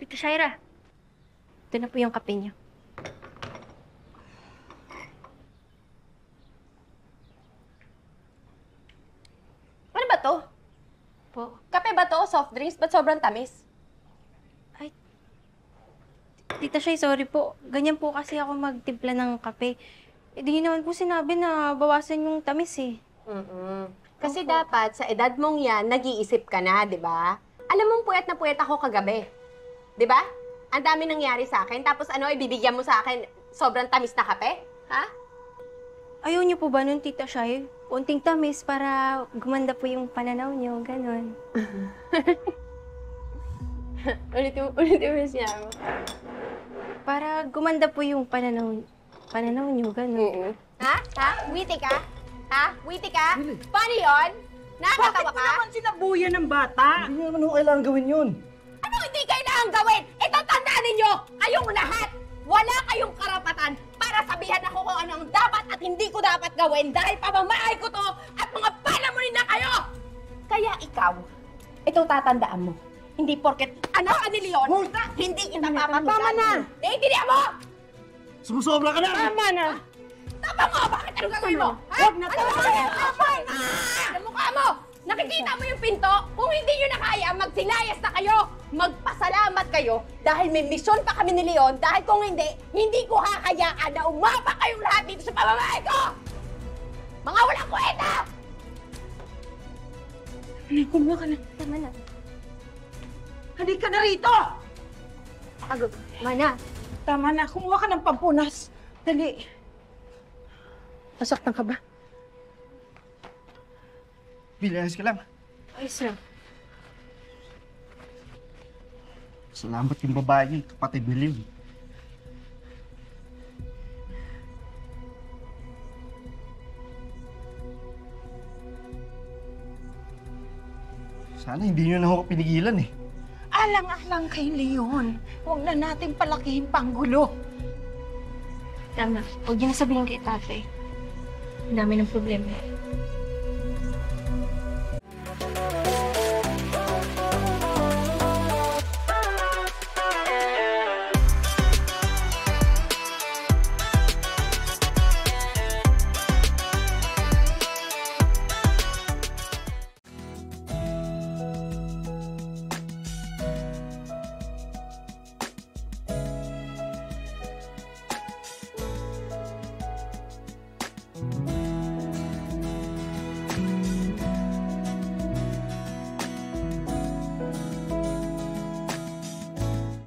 Tita Shaira, ito na po yung kape niyo. Ano ba to? Po. Kape ba to? Soft drinks? Ba't sobrang tamis? Ay, Tita Shay, sorry po. Ganyan po kasi ako magtimpla ng kape. Eh, di naman po sinabi na bawasan yung tamis eh. Kasi Opo. dapat sa edad mong yan, nag-iisip ka na, di ba? Alam mong puyat na puyat ako kagabi. Di ba? Ang dami nangyari sa akin. Tapos ano, ibibigyan mo sa akin sobrang tamis na kape? Ha? Ayaw niyo po ba nun, Tita Shay? Unting tamis para gumanda po yung pananaw niyo, ganon. Ulitin mo siya. Para gumanda po yung pananaw niyo, ganon. Ha? Ha? Witty ka? Ha? Witty ka? Paano yun? Nakakatawa Bakit mo ka? naman sinabuyan ng bata? Hindi naman ho kailangan gawin yun. Anong hindi kailangan gawin? Ito, tandaan ninyo! Kayong lahat! Wala kayong karapatan para sabihan ako kung ano ang dapat at hindi ko dapat gawin dahil pamamahay ko to at mga palamunin na kayo! Kaya ikaw, ito tatandaan mo. Hindi porket anak ka ni Leon, hindi kita papatulan. Tama na! Naiintindihan mo? Sumusobra ka na! Tama na! Tama mo! Bakit anong gagawin mo? Ha? Huwag na Ano tayo. gagawin mo? Ano mukha mo? Nakikita mo yung pinto? Kung hindi nyo na kaya, magsilayas na kayo! Magpasalamat kayo dahil may misyon pa kami ni Leon dahil kung hindi, hindi ko hakayaan na umapa kayong lahat dito sa pamamahay ko! Mga walang kwenta! Kumuha ka na. Tama na. Halika na rito! Mana, Tama na, kumuha ka ng pampunas. Dali. Nasaktan ka ba? Bilayas ka lang. ayos lang. Salamat yung babae yun, kapatid ni Leon. Sana hindi nyo na ako pinigilan eh. Alang-alang kay Leon. Huwag na nating palakihin pang gulo. Tama. Huwag niyo na sabihin kay tatay. Ang dami ng problema.